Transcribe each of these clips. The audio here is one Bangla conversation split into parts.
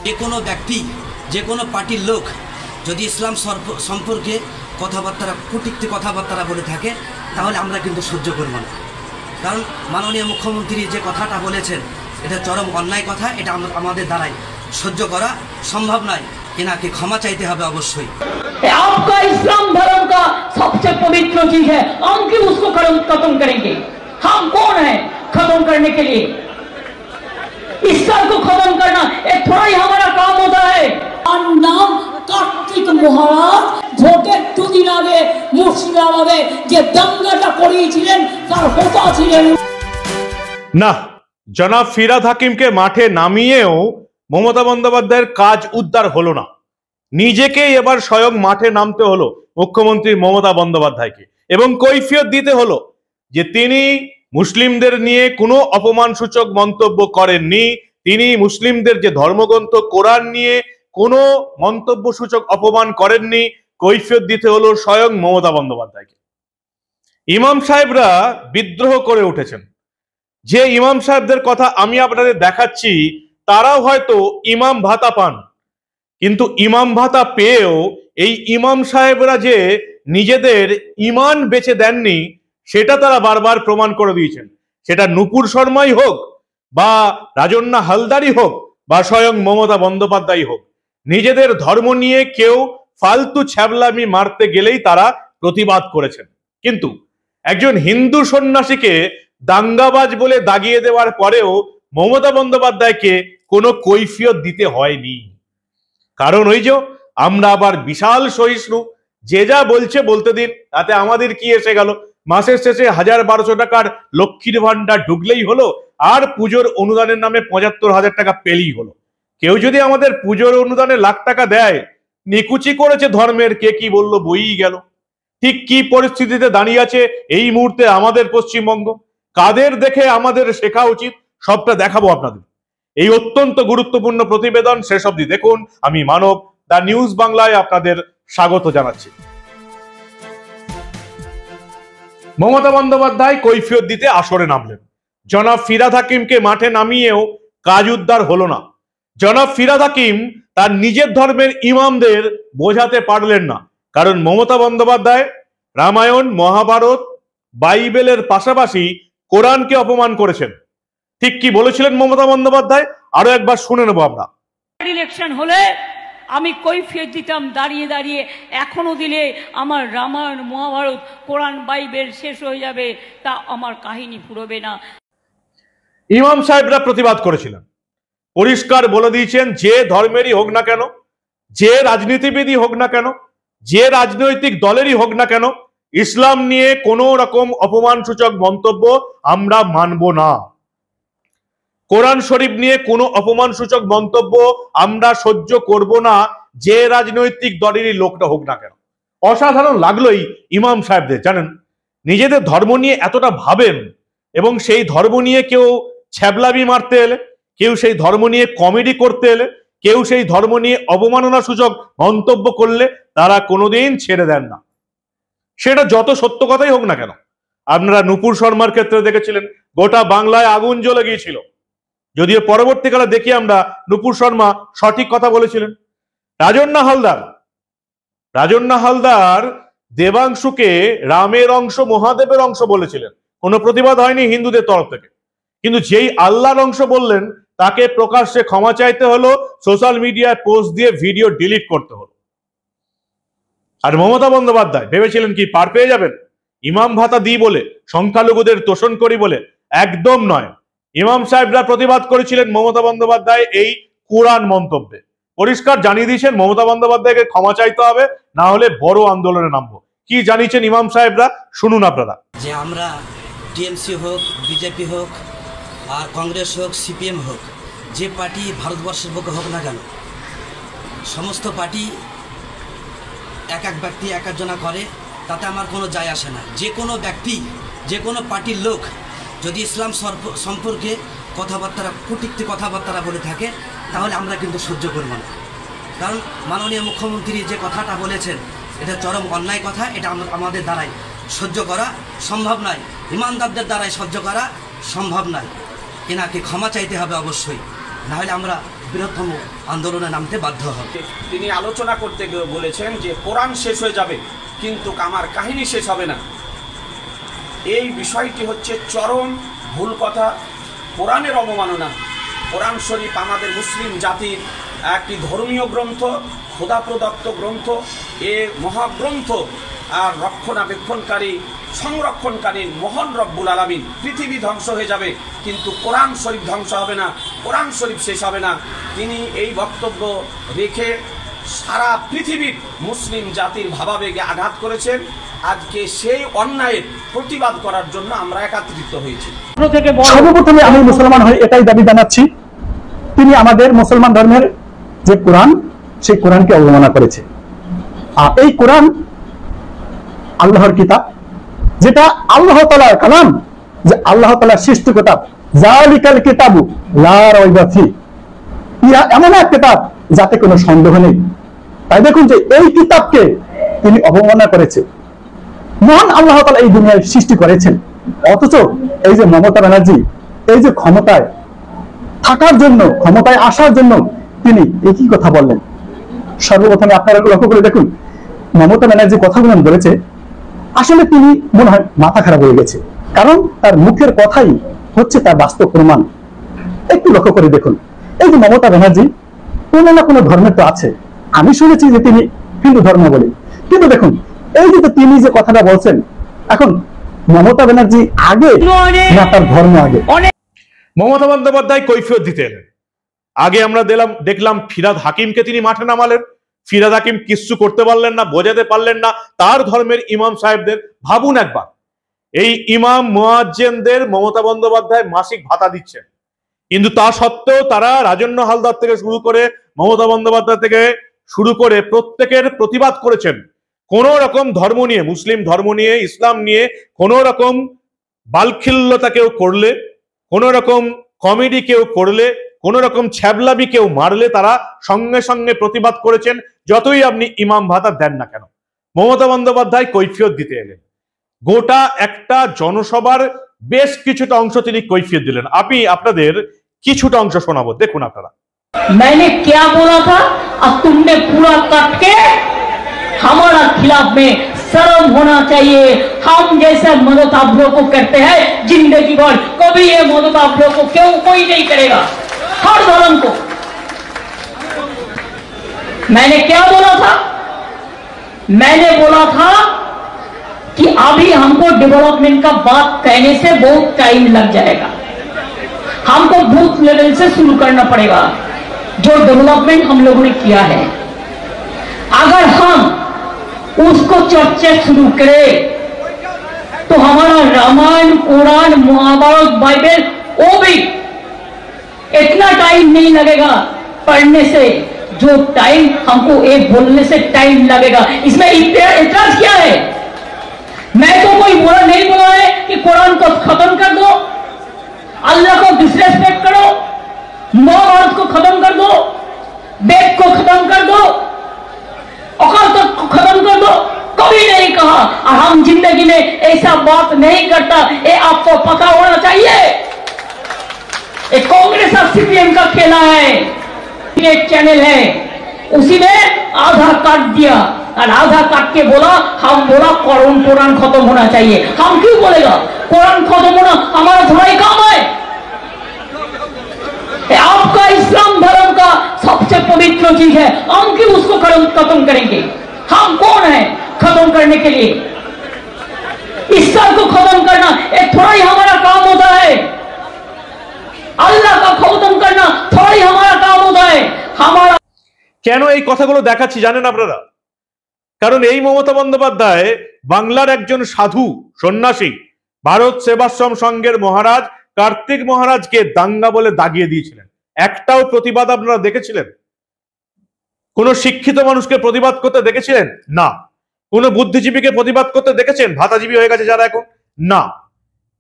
যে কোনো ব্যক্তি, যে কোনো পার্টির লোক যদি ইসলাম সম্পর্কে কথাবার্তা, কটূক্তি কথাবার্তা বলে থাকে, তাহলে আমরা কিন্তু সহ্য করব না। কারণ মাননীয় মুখ্যমন্ত্রী যে কথাটা বলেছেন, এটা চরম অন্যায় কথা। এটা আমাদের দ্বারাই সহ্য করা সম্ভব নয়। এনাকে ক্ষমা চাইতে হবে অবশ্যই। आपका इस्लाम धर्म का सबसे पवित्र चीज है, हम क्यों उसको खत्म करेंगे? हम कौन है खत्म करने के लिए? इस्लाम को खत्म करना ये थोड़ा ही हमारा काम होता है। नाम कार्तिक महाराज ভোটের দুদিন আগে মুর্শিদাবাদে যে দাঙ্গাটা করিয়েছিলেন তার হোতা ছিলেন না। জনাব ফিরহাদ হাকিমকে মাঠে নামিয়েও মমতা বন্দ্যোপাধ্যায়ের কাজ উদ্ধার হলো না। নিজেকেই এবার স্বয়ং মাঠে নামতে হলো মুখ্যমন্ত্রী মমতা বন্দ্যোপাধ্যায়কে, এবং কৈফিয়ত দিতে হলো যে তিনি মুসলিমদের নিয়ে কোনো অপমানসূচক মন্তব্য করেননি। তিনি মুসলিমদের যে ধর্মগ্রন্থ কোরআন নিয়ে কোনো মন্তব্যসূচক অপমান করেননি। কৈফিয়ত দিতে হলো স্বয়ং মমতা বন্দ্যোপাধ্যায়কে। ইমাম সাহেবরা বিদ্রোহ করে উঠেছেন। যে ইমাম সাহেবদের কথা আমি আপনাদের দেখাচ্ছি, তারাও হয়তো ইমাম ভাতা পান, কিন্তু ইমাম ভাতা পেয়েও এই ইমাম সাহেবরা যে নিজেদের ইমান বেচে দেননি, সেটা তারা বারবার প্রমাণ করে দিয়েছেন। সেটা নূপুর শর্মাই হোক, বা রাজন্না হালদারই হোক, বা স্বয়ং মমতা বন্দ্যোপাধ্যায় হোক, নিজেদের ধর্ম নিয়ে কেউ ফালতু ছ্যাবলামি মারতে গেলেই তারা প্রতিবাদ করেছেন। কিন্তু একজন হিন্দু সন্ন্যাসীকে দাঙ্গাবাজ বলে দাগিয়ে দেওয়ার পরেও মমতা বন্দ্যোপাধ্যায়কে কোনো কৈফিয়ত দিতে হয়নি। কারণ ওই যে আমরা আবার বিশাল সহিষ্ণু, যে যা বলছে বলতে দিন, তাতে আমাদের কি এসে গেল? মাসের শেষে 1000-1200 টাকার লক্ষ্মীর ভান্ডার ঢুকলেই হলো, আর পুজোর অনুদানের নামে 75,000 টাকা পেলেই হলো। কেউ যদি আমাদের পুজোর অনুদানে লাখ টাকা দেয়, নিকুচি করেছে ধর্মের, কে কি বললো বইই গেল। ঠিক কি পরিস্থিতিতে দাঁড়িয়ে আছে এই মুহূর্তে আমাদের পশ্চিমবঙ্গ, কাদের দেখে আমাদের শেখা উচিত, সবটা দেখাবো আপনাদের। এই অত্যন্ত গুরুত্বপূর্ণ প্রতিবেদন শেষ অবধি দেখুন। আমি মানব, দা নিউজ বাংলায় আপনাদের স্বাগত জানাচ্ছি। মমতা বন্দ্যোপাধ্যায় কৈফিয়ত দিতে আসরে নামলেন। জনাব ফিরহাদ হাকিমকে মাঠে নামিয়েও কাজ উদ্ধার হলো না। জনাব ফিরহাদ হাকিম তার নিজের ধর্মের ইমামদের বোঝাতে পারলেন না, কারণ মমতা বন্দ্যোপাধ্যায় রামায়ণ, মহাভারত, বাইবেলের পাশাপাশি কোরআনকে অপমান করেছেন। ঠিক কি বলেছিলেন মমতা বন্দ্যোপাধ্যায়, আরো একবার শুনে নেবো আমরা। ইলেকশন হলে আমি কৈফিয়ত দিতাম দাঁড়িয়ে দাঁড়িয়ে, এখনো দিলে আমার রামায়ণ, মহাভারত, কোরআন, বাইবেল শেষ হয়ে যাবে, তা আমার কাহিনী ফুরবে না। ইমাম সাহেবরা প্রতিবাদ করেছিলেন, পরিষ্কার বলে দিয়েছেন, যে ধর্মেরই হোক না কেন, যে রাজনীতিবিদই হোক না কেন, যে রাজনৈতিক দলেরই হোক না কেন, ইসলাম নিয়ে কোনো রকম অপমানসূচক মন্তব্য আমরা মানব না। কোরআন শরীফ নিয়ে কোনো অপমানসূচক মন্তব্য আমরা সহ্য করব না, যে রাজনৈতিক দলেরই লোকটা হোক না কেন। অসাধারণ লাগলোই ইমাম সাহেবদের। জানেন, নিজেদের ধর্ম নিয়ে এতটা ভাবেন, এবং সেই ধর্ম নিয়ে কেউ ছ্যাবলামি মারতে এলে, কেউ সেই ধর্ম নিয়ে কমেডি করতে এলে, কেউ সেই ধর্ম নিয়ে অবমাননা সূচক মন্তব্য করলে তারা কোনোদিন ছেড়ে দেন না, সেটা যত সত্য কথাই হোক না কেন। আপনারা নূপুর শর্মার ক্ষেত্রে দেখেছিলেন, গোটা বাংলায় আগুন জ্বলে গিয়েছিল, যদিও পরবর্তীকালে দেখি আমরা নূপুর শর্মা সঠিক কথা বলেছিলেন। রাজন্না হালদার দেবাংশুকে রামের অংশ, মহাদেবের অংশ বলেছিলেন, কোনো প্রতিবাদ হয়নি হিন্দুদের তরফ থেকে। কিন্তু যেই আল্লাহর অংশ বললেন, তাকে প্রকাশ্যে ক্ষমা চাইতে হলো, সোশ্যাল মিডিয়ায় পোস্ট দিয়ে ভিডিও ডিলিট করতে হলো। আর মমতা বন্দ্যোপাধ্যায় ভেবেছিলেন কি পার পেয়ে যাবেন ইমাম ভাতা দিই বলে, সংখ্যালঘুদের তোষণ করি বলে? একদম নয়। ইমাম সাহেবরা প্রতিবাদ করেছিলেন মমতা বন্দ্যোপাধ্যায় এই কোরআন মন্তব্যে। পরিষ্কার জানিয়ে দিয়েছেন মমতা বন্দ্যোপাধ্যায়কে ক্ষমা চাইতে হবে, না হলে বড় আন্দোলনে নামবো। কি জানিয়েছেন ইমাম সাহেবরা, শুনুন আপনারা। যে আমরা টিএমসি হোক, বিজেপি হোক, আর কংগ্রেস হোক, সিপিএম হোক, যে পার্টি ভারতবর্ষের পক্ষে হোক না কেন, সমস্ত পার্টি এক এক ব্যক্তি এক একজনা করে, তাতে আমার কোনো যায় আসে না। যে কোনো ব্যক্তি, যে কোনো পার্টির লোক যদি ইসলাম সম্পর্কে কথাবার্তা, কটূক্তি কথাবার্তা বলে থাকে, তাহলে আমরা কিন্তু সহ্য করব না। কারণ মাননীয় মুখ্যমন্ত্রী যে কথাটা বলেছেন, এটা চরম অন্যায় কথা। এটা আমাদের দ্বারাই সহ্য করা সম্ভব নয়, ইমানদারদের দ্বারাই সহ্য করা সম্ভব নয়। এনাকে ক্ষমা চাইতে হবে অবশ্যই। নাহলে আমরা বৃহত্তম আন্দোলনে নামতে বাধ্য হব। তিনি আলোচনা করতে গিয়ে বলেছেন যে কোরআন শেষ হয়ে যাবে কিন্তু আমার কাহিনী শেষ হবে না। এই বিষয়টি হচ্ছে চরম ভুল কথা, কোরআনের অবমাননা। কোরআন শরীফ আমাদের মুসলিম জাতির একটি ধর্মীয় গ্রন্থ, খোদা প্রদত্ত গ্রন্থ। এ মহাগ্রন্থ আর রক্ষণাবেক্ষণকারী সংরক্ষণকারী মহান রব্বুল আলামিন। পৃথিবী ধ্বংস হয়ে যাবে কিন্তু কোরআন শরীফ ধ্বংস হবে না, কোরআন শরীফ শেষ হবে না। তিনি এই বক্তব্য রেখে সারা পৃথিবীর মুসলিম জাতির ভাবাবেগে আঘাত করেছেন। আজকে সেই অন্যায়ের প্রতিবাদ করার জন্য আমরা একত্রিত হয়েছি। সর্বপ্রথমে আমি মুসলমান হয়ে এটাই দাবি জানাচ্ছি, তিনি আমাদের মুসলমান ধর্মের যে কোরআন, সেই কোরআনকে অবমাননা করেছে। আর এই কোরআন আল্লাহর কিতাব, যেটা আল্লাহ তাআলার কালাম, যে আল্লাহ তাআলার সৃষ্ট কিতাব। যালিকাল কিতাবু লা রাইবা ফি, ইয়া এমন এক কিতাব যাতে কোনো সন্দেহ নেই। তাই দেখুন যে এই কিতাবকে তিনি অবমাননা করেছে। মহান আল্লাহ তাআলা এই দুনিয়ায় সৃষ্টি করেছেন, অথচ এই যে মমতা ব্যানার্জি এই যে ক্ষমতায় থাকার জন্য, ক্ষমতায় আসার জন্য তিনি একই কথা বললেন। সর্বপ্রথমে আপনারা লক্ষ্য করে দেখুন, মমতা ব্যানার্জি কথাগুলো বলেছে, আসলে তিনি মনে হয় মাথা খারাপ হয়ে গেছে, কারণ তার মুখের কথাই হচ্ছে তার বাস্তব প্রমাণ। একটু লক্ষ্য করে দেখুন, এই যে মমতা ব্যানার্জি কোনো না কোনো ধর্মের তো আছে, আমি শুনেছি যে তিনি হিন্দু ধর্ম বলে, কিন্তু দেখুন এই যে তিনি যে কথাটা বলছেন, এখন মমতা ব্যানার্জি আগে না তার ধর্ম আগে? মমতা বন্দ্যোপাধ্যায় কৈফিয়ত দিতে এলেন। আগে আমরা দেখলাম ফিরহাদ হাকিমকে তিনি মাঠে নামালেন। ফিরহাদ হাকিম কিচ্ছু করতে পারলেন না, বোঝাতে পারলেন না তার ধর্মের ইমাম সাহেবদের। ভাবুন একবার, এই ইমাম মুয়াজ্জিনদের মমতা বন্দ্যোপাধ্যায় মাসিক ভাতা দিচ্ছেন, কিন্তু তা সত্ত্বেও তারা রাজন্য হালদার থেকে শুরু করে মমতা বন্দ্যোপাধ্যায় থেকে শুরু করে প্রত্যেকের প্রতিবাদ করেছেন। কোন রকম ধর্ম নিয়ে, মুসলিম ধর্ম নিয়ে, ইসলাম নিয়ে কোন রকম বালখিল্যতা কেউ করলে, কোন রকম কমেডি কেউ করলে, কোন রকম ছ্যাবলাবি কেউ মারলে তারা সঙ্গে সঙ্গে প্রতিবাদ করেছেন, যতই আপনি ইমাম ভাতা দেন না কেন। মমতা বন্দ্যোপাধ্যায় কৈফিয়ত দিতে এলেন। গোটা একটা জনসভার বেশ কিছুটা অংশ তিনি কৈফিয়ত দিলেন। আমি আপনাদের কিছুটা অংশ শোনাবো, দেখুন আপনারা। मैंने क्या बोला था अब तुमने पूरा काट के हमारा खिलाफ में शर्म होना चाहिए। हम जैसे मदद आप लोग को करते हैं जिंदगी भर, कभी ये मदद आप लोग को क्यों कोई नहीं करेगा, हर धर्म को। मैंने क्या बोला था? मैंने बोला था कि अभी हमको डेवलपमेंट का बात कहने से बहुत टाइम लग जाएगा, हमको बूथ लेवल से शुरू करना पड़ेगा। जो डेवलपमेंट हम लोगों ने किया है, अगर हम उसको चर्चा शुरू करें तो हमारा रामायण, कुरान, महाभारत, बाइबल वो भी इतना टाइम नहीं लगेगा पढ़ने से, जो टाइम हमको एक बोलने से टाइम लगेगा। इसमें इतराज क्या है? मैं तो कोई बोला नहीं बोला है कि कुरान को खत्म कर दो, अल्लाह को डिसरेस्पेक्ट करो, महाभारत को खत्म कर दो, वेद को खत्म कर दो, औकात को खत्म कर दो, कभी नहीं कहा। और हम जिंदगी में ऐसा बात नहीं करता, ये आपको पता होना चाहिए। एक कांग्रेस और सीपीएम का खेला है, एक चैनल है, उसी में आधार कार्ड दिया और आधार कार्ड के बोला, हम बोला कुरान खत्म होना चाहिए। हम क्यों बोलेगा कुरान खत्म होना हमारा थोड़ा ही काम है? आपका इस्लाम धर्म का सबसे पवित्र चीज है, हम क्यों उसको खत्म करेंगे? हम कौन है खत्म करने के लिए? ईश्वर को खत्म करना ये थोड़ा ही हमारा काम होता है, अल्लाह का खत्म करना थोड़ा ही हमारा काम होता है। हमारा কেন এই কথাগুলো দেখাচ্ছি জানেন আপনারা? কারণ এই মমতা বন্দ্যোপাধ্যায় বাংলার একজন সাধু সন্ন্যাসী, ভারত সেবাশ্রম সংঘের মহারাজ কার্তিক মহারাজকে দাঙ্গা বলে দাগিয়ে দিয়েছিলেন। একটাও প্রতিবাদ আপনারা দেখেছিলেন? কোন শিক্ষিত মানুষকে প্রতিবাদ করতে দেখেছিলেন? না। কোন বুদ্ধিজীবীকে প্রতিবাদ করতে দেখেছেন? ভাতাজীবী হয়ে গেছে যারা এখন? না।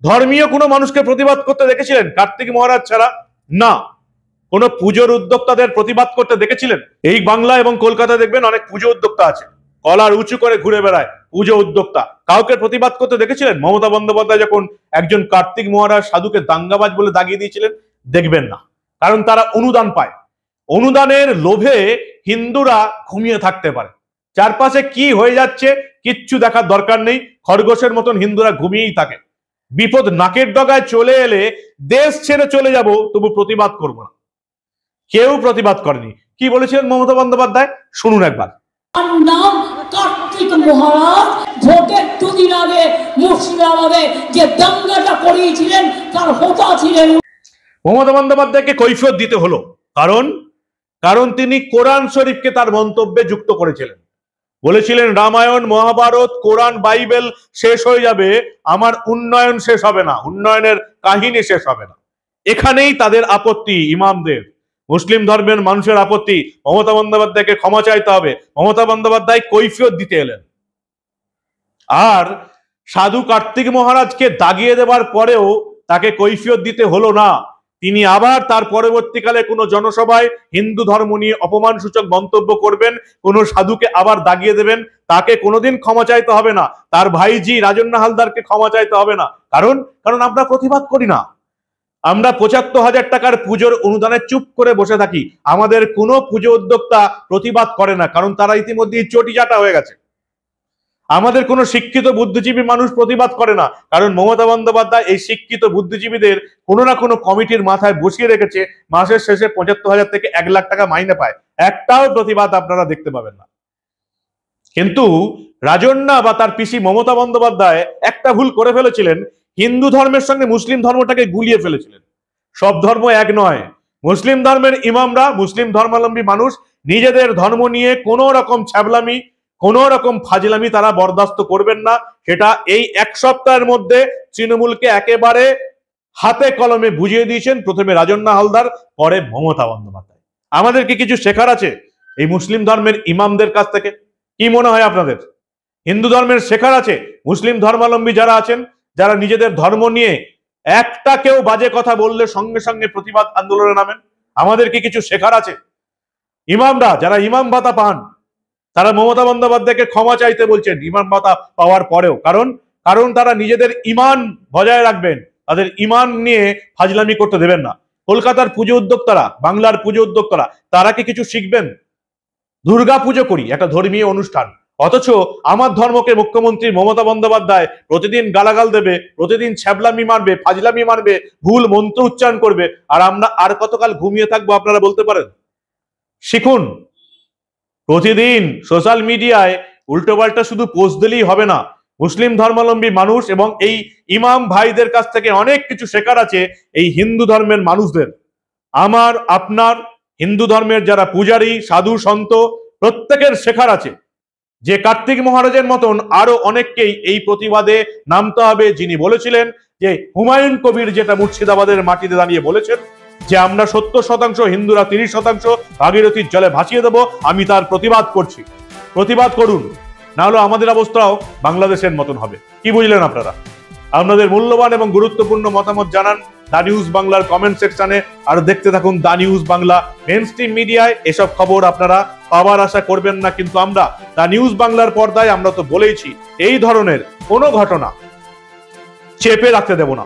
ধর্মীয় কোনো মানুষকে প্রতিবাদ করতে দেখেছিলেন কার্তিক মহারাজ ছাড়া? না। কোন পুজোর উদ্যোক্তাদের প্রতিবাদ করতে দেখেছিলেন? এই বাংলা এবং কলকাতা দেখবেন অনেক পুজো উদ্যোক্তা আছে, কলার উঁচু করে ঘুরে বেড়ায় পুজো উদ্যোক্তা। কাউকে প্রতিবাদ করতে দেখেছিলেন? মমতা বন্দ্যোপাধ্যায় যখন একজন কার্তিক মহারাজ সাধুকে দাঙ্গাবাজ বলে দাগিয়ে দিয়েছিলেন? দেখবেন না। কারণ তারা অনুদান পায়। অনুদানের লোভে হিন্দুরা ঘুমিয়ে থাকতে পারে। চারপাশে কি হয়ে যাচ্ছে কিচ্ছু দেখার দরকার নেই, খরগোশের মতন হিন্দুরা ঘুমিয়েই থাকে। বিপদ নাকের ডগায় চলে এলে দেশ ছেড়ে চলে যাব, তবু প্রতিবাদ করব না। কেউ প্রতিবাদ করেনি। কি বলেছিলেন মমতা বন্দ্যোপাধ্যায় শুনুন একবার। নাম কার্তিক মহারাজ ভোটের দুদিন আগে মুর্শিদাবাদে যে দাঙ্গাটা করিয়েছিলেন তার হোতা ছিলেন। মমতা বন্দ্যোপাধ্যায়কে কৈফিয়ত দিতে হলো, কারণ তিনি কোরআন শরীফকে তার মন্তব্যে যুক্ত করেছিলেন। বলেছিলেন রামায়ণ, মহাভারত, কোরআন, বাইবেল শেষ হয়ে যাবে, আমার উন্নয়ন শেষ হবে না, উন্নয়নের কাহিনী শেষ হবে না। এখানেই তাদের আপত্তি, ইমামদের, মুসলিম ধর্মের মানুষের আপত্তি। মমতা বন্দ্যোপাধ্যায়কে ক্ষমা চাইতে হবে। মমতা বন্দ্যোপাধ্যায় কৈফিয়ত দিতে এলেন। আর সাধু কার্তিক মহারাজকে দাগিয়ে দেবার পরেও তাকে কৈফিয়ত দিতে হলো না। তিনি আবার তার পরবর্তীকালে কোনো জনসভায় হিন্দু ধর্ম নিয়ে অপমানসূচক মন্তব্য করবেন, কোনো সাধুকে আবার দাগিয়ে দেবেন, তাকে কোনোদিন ক্ষমা চাইতে হবে না। তার ভাইজি রাজন্না হালদারকে ক্ষমা চাইতে হবে না। কারণ আমরা প্রতিবাদ করি না। আমরা ৭৫,০০০ টাকার পুজোর অনুদানে চুপ করে বসে থাকি। আমাদের কোনো পুজো উদ্যোক্তা প্রতিবাদ করে না, কারণ তারা ইতিমধ্যেই চটিচাটা হয়ে গেছে। আমাদের কোনো শিক্ষিত বুদ্ধিজীবী মানুষ প্রতিবাদ করে না, কারণ মমতা বন্দ্যোপাধ্যায় এই শিক্ষিত বুদ্ধিজীবীদের কোনো না কোনো কমিটির মাথায় বসিয়ে রেখেছে। মাসের শেষে ৭৫,০০০ থেকে ১ লাখ টাকা মাইনে পায়। একটাও প্রতিবাদ আপনারা দেখতে পাবেন না। কিন্তু রাজন্না বা তার পিসি মমতা বন্দ্যোপাধ্যায় একটা ভুল করে ফেলেছিলেন, হিন্দু ধর্মের সঙ্গে মুসলিম ধর্মটাকে গুলিয়ে ফেলেছিলেন। সব ধর্ম এক নয়। মুসলিম ধর্মের ইমামরা, মুসলিম ধর্মাবলম্বী মানুষ নিজেদের ধর্ম নিয়ে কোনো রকম ছ্যাবলামি, কোন রকম ফাজলামি তারা বরদাস্ত করবেন না। সেটা এই ১ সপ্তাহের মধ্যে তৃণমূলকে একেবারে হাতে কলমে বুঝিয়ে দিয়েছেন, প্রথমে রাজন্না হালদার, পরে মমতা বন্দ্যোপাধ্যায়। আমাদেরকে কিছু শেখার আছে এই মুসলিম ধর্মের ইমামদের কাছ থেকে। কি মনে হয় আপনাদের? হিন্দু ধর্মের শেখার আছে মুসলিম ধর্মাবলম্বী যারা আছেন, যারা নিজেদের ধর্ম নিয়ে একটা কেউ বাজে কথা বললে সঙ্গে সঙ্গে প্রতিবাদ আন্দোলনে নামেন। আমাদেরকে কিছু শেখার আছে। ইমামরা যারা ইমাম ভাতা পান, তারা মমতা বন্দ্যোপাধ্যায়কে ক্ষমা চাইতে বলছেন ইমাম ভাতা পাওয়ার পরেও। কারণ তারা নিজেদের ঈমান বজায় রাখবেন, তাদের ঈমান নিয়ে ফাজলামি করতে দেবেন না। কলকাতার পুজো উদ্যোক্তারা, বাংলার পুজো উদ্যোক্তারা, তারা কি কিছু শিখবেন? দুর্গা পুজো করি, একটা ধর্মীয় অনুষ্ঠান, অথচ আমার ধর্মকে মুখ্যমন্ত্রী মমতা বন্দ্যোপাধ্যায় প্রতিদিন গালাগাল দেবে, প্রতিদিন ছ্যাবলামি মারবে, ফাজলামি মারবে, ভুল মন্ত্র উচ্চারণ করবে, আর আমরা আর কতকাল ঘুমিয়ে থাকবো আপনারা বলতে পারেন? শিখুন। প্রতিদিন সোশ্যাল মিডিয়ায় উল্টোপাল্টা শুধু পোস্ট দিলেই হবে না। মুসলিম ধর্মাবলম্বী মানুষ এবং এই ইমাম ভাইদের কাছ থেকে অনেক কিছু শেখার আছে এই হিন্দু ধর্মের মানুষদের। আমার আপনার হিন্দু ধর্মের যারা পূজারী, সাধু, সন্ত, প্রত্যেকের শেখার আছে যে কার্তিক মহারাজের মতন আরো অনেককেই এই প্রতিবাদে নামতে হবে, যিনি বলেছিলেন যে হুমায়ুন কবির যেটা মুর্শিদাবাদের মাটিতে দাঁড়িয়ে বলেছেন যে আমরা ৭০%, হিন্দুরা ৩০%, ভাগীরথীর জলে ভাসিয়ে দেব। আমি তার প্রতিবাদ করছি। প্রতিবাদ করুন, না হলে আমাদের অবস্থাও বাংলাদেশের মতন হবে। কি বুঝলেন আপনারা? আপনাদের মূল্যবান এবং গুরুত্বপূর্ণ মতামত জানান দা নিউজ বাংলার কমেন্ট সেকশনে। আর দেখতে থাকুন দা নিউজ বাংলা। মেইনস্ট্রিম মিডিয়ায় এসব খবর আপনারা পাওয়ার আশা করবেন না, কিন্তু আমরা দা নিউজ বাংলার পর্দায় আমরা তো বলেইছি এই ধরনের কোনো ঘটনা চেপে রাখতে দেব না।